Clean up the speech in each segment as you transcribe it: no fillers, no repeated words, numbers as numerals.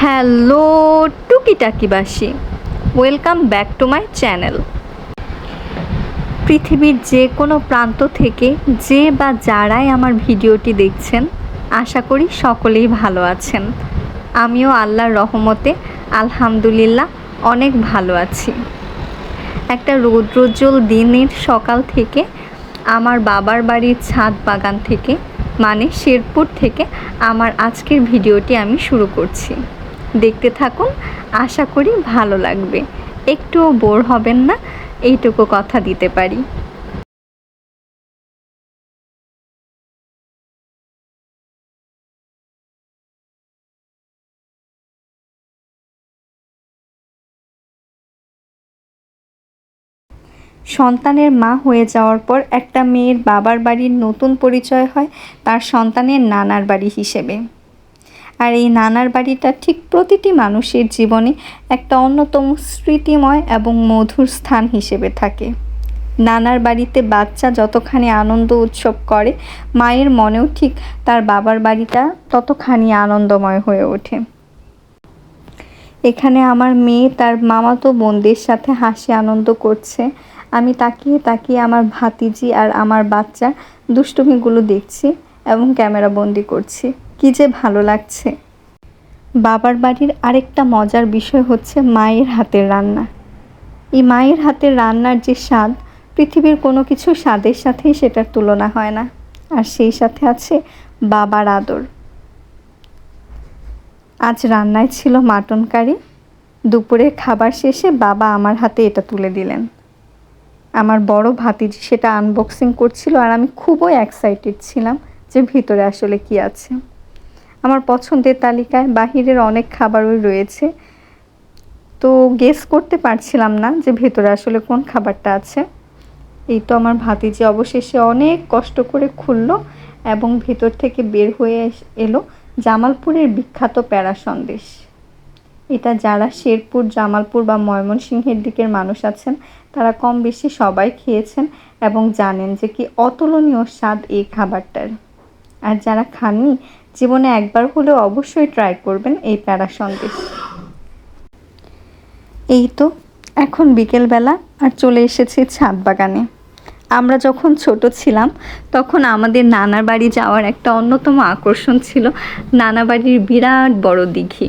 Hello টুকিটাকিবাসী, welcome back to my channel. পৃথিবীর যে কোনো প্রান্ত থেকে যে বা যারাই আমার ভিডিওটি দেখছেন, আশা করি সকলেই ভালো আছেন। আমিও আল্লাহর রহমতে আলহামদুলিল্লাহ অনেক ভালো আছি। একটা রৌদ্রোজ্জ্বল দিনের সকাল থেকে আমার বাবার বাড়ির ছাদ বাগান থেকে মানে শেরপুর থেকে আমার আজকের ভিডিওটি আমি শুরু করছি। দেখতে থাকুন, আশা করি ভালো লাগবে, একটুও বোর হবেন না, এইটুকু কথা দিতে পারি। সন্তানের মা হয়ে যাওয়ার পর একটা মেয়ের বাবার বাড়ির নতুন পরিচয় হয় তার সন্তানের নানার বাড়ি হিসেবে। আর এই নানার বাড়িটা ঠিক প্রতিটি মানুষের জীবনে একটা অন্যতম স্মৃতিময় এবং মধুর স্থান হিসেবে থাকে। নানার বাড়িতে বাচ্চা যতখানি আনন্দ উৎসব করে, মায়ের মনেও ঠিক তার বাবার বাড়িটা ততখানি আনন্দময় হয়ে ওঠে। এখানে আমার মেয়ে তার মামাতো বোনদের সাথে হাসি আনন্দ করছে। আমি তাকিয়ে তাকিয়ে আমার ভাতিজি আর আমার বাচ্চার দুষ্টুমিগুলো দেখছি এবং ক্যামেরা বন্দি করছি। কি যে ভালো লাগছে। বাবার বাড়ির আরেকটা মজার বিষয় হচ্ছে মায়ের হাতের রান্না। এই মায়ের হাতের রান্নার যে স্বাদ, পৃথিবীর কোনো কিছু স্বাদের সাথেই সেটার তুলনা হয় না। আর সেই সাথে আছে বাবার আদর। আজ রান্নায় ছিল মাটন কারি। দুপুরের খাবার শেষে বাবা আমার হাতে এটা তুলে দিলেন। আমার বড় ভাতিজি সেটা আনবক্সিং করছিল আর আমি খুবই এক্সাইটেড ছিলাম যে ভিতরে আসলে কি আছে। আমার পছন্দের তালিকায় বাহিরের অনেক খাবারই রয়েছে, তো গেস করতে পারছিলাম না যে ভেতরে আসলে কোন খাবারটা আছে। এই তো আমার ভাতিজি অবশেষে অনেক কষ্ট করে খুললো এবং ভেতর থেকে বের হয়ে এলো জামালপুরের বিখ্যাত প্যারা সন্দেশ। এটা যারা শেরপুর, জামালপুর বা ময়মনসিংহের দিকের মানুষ আছেন তারা কম বেশি সবাই খেয়েছেন এবং জানেন যে কি অতুলনীয় স্বাদ এই খাবারটার। আর যারা খাননি, জীবনে একবার হলেও অবশ্যই ট্রাই করবেন এই প্যারা সন্দেশ। এই তো এখন বিকেলবেলা আর চলে এসেছি ছাদ বাগানে। আমরা যখন ছোট ছিলাম তখন আমাদের নানার বাড়ি যাওয়ার একটা অন্যতম আকর্ষণ ছিল নানা বাড়ির বিরাট বড় দিঘি।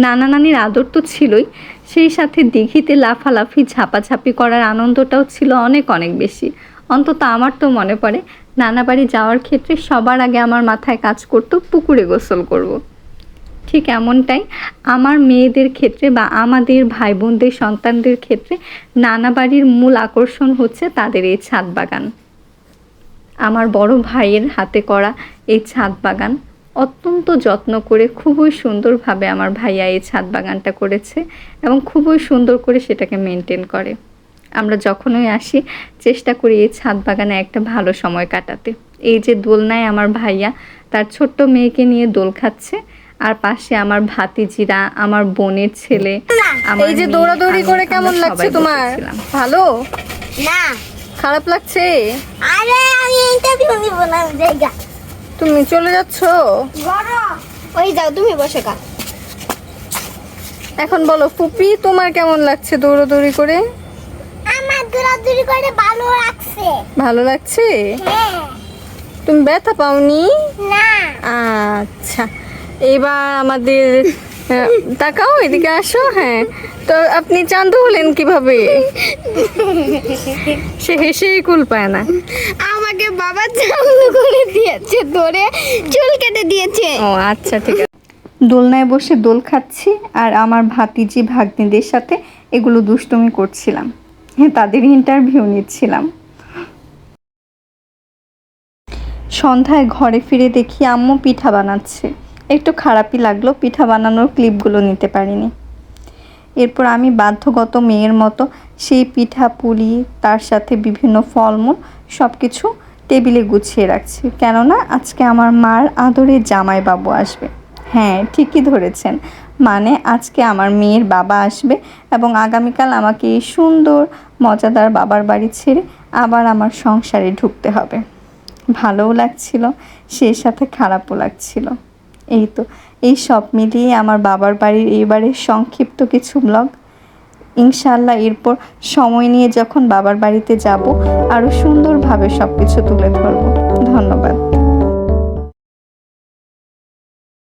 নানা নানির আদর তো ছিলই, সেই সাথে দিঘিতে লাফালাফি ঝাপাঝাপি করার আনন্দটাও ছিল অনেক অনেক বেশি। অন্তত আমার তো মনে পড়ে নানা বাড়ি যাওয়ার ক্ষেত্রে সবার আগে আমার মাথায় কাজ করতো পুকুরে গোসল করব। ঠিক এমনটাই আমার মেয়েদের ক্ষেত্রে বা আমাদের ভাই বোনদের সন্তানদের ক্ষেত্রে নানা বাড়ির মূল আকর্ষণ হচ্ছে তাদের এই ছাদ বাগান। আমার বড় ভাইয়ের হাতে করা এই ছাদ বাগান অত্যন্ত যত্ন করে খুবই সুন্দরভাবে আমার ভাইয়া এই ছাদ বাগানটা করেছে এবং খুবই সুন্দর করে সেটাকে মেনটেন করে। আমরা যখনই আসি চেষ্টা করি এই ছাদ বাগানে একটা ভালো সময় কাটাতে। এই যে দোলনায় আমার ভাইয়া তার ছোট্ট মেয়েকে নিয়ে দোল খাচ্ছে, আর পাশে আমার ভাতিজিরা, আমার বোনের ছেলে। এই যে দৌড়াদৌড়ি করে কেমন লাগছে তোমার? ভালো না, খারাপ লাগছে? আরে আমি ইন্টারভিউ নিব না জায়গা। তুমি চলে যাচ্ছ? বড় ওই যাও, তুমি বসে কা। এখন বলো ফুপি, তোমার কেমন লাগছে দৌড়াদৌড়ি করে? আমার দৌড়াদৌড়ি করে ভালো লাগছে। ভালো লাগছে? হ্যাঁ। তুমি ব্যথা পাওনি? না। আচ্ছা, এবার আমাদের তাকাও, এদিকে আসো। হ্যাঁ, তো আপনি চান্দু হলেন কিভাবে? সে হেসেই কুল পায় না। আমাকে বাবা চালু করে দিয়েছে, ধরে চুল কেটে দিয়েছে। ও আচ্ছা, ঠিক আছে। দোলনায় বসে দোল খাচ্ছি আর আমার ভাতিজি ভাগ্নিদের সাথে এগুলো দুষ্টুমি করছিলাম। হ্যাঁ, তাদের ইন্টারভিউ নিচ্ছিলাম। সন্ধ্যায় ঘরে ফিরে দেখি আম্মু পিঠা বানাচ্ছে। একটু খারাপই লাগলো, পিঠা বানানোর ক্লিপগুলো নিতে পারিনি। এরপর আমি বাধ্যগত মেয়ের মতো সেই পিঠা পুলি তার সাথে বিভিন্ন ফলমূল সব কিছু টেবিলে গুছিয়ে রাখছি, কেননা আজকে আমার মার আদরে জামাইবাবু আসবে। হ্যাঁ, ঠিকই ধরেছেন, মানে আজকে আমার মেয়ের বাবা আসবে এবং আগামীকাল আমাকে এই সুন্দর মজাদার বাবার বাড়ি ছেড়ে আবার আমার সংসারে ঢুকতে হবে। ভালোও লাগছিল, সেই সাথে খারাপও লাগছিল। এই তো এই সব মিলিয়ে আমার বাবার বাড়ির এবারের সংক্ষিপ্ত কিছু ব্লগ। ইনশাআল্লাহ এরপর সময় নিয়ে যখন বাবার বাড়িতে যাব আরও সুন্দরভাবে সব কিছু তুলে ধরবো।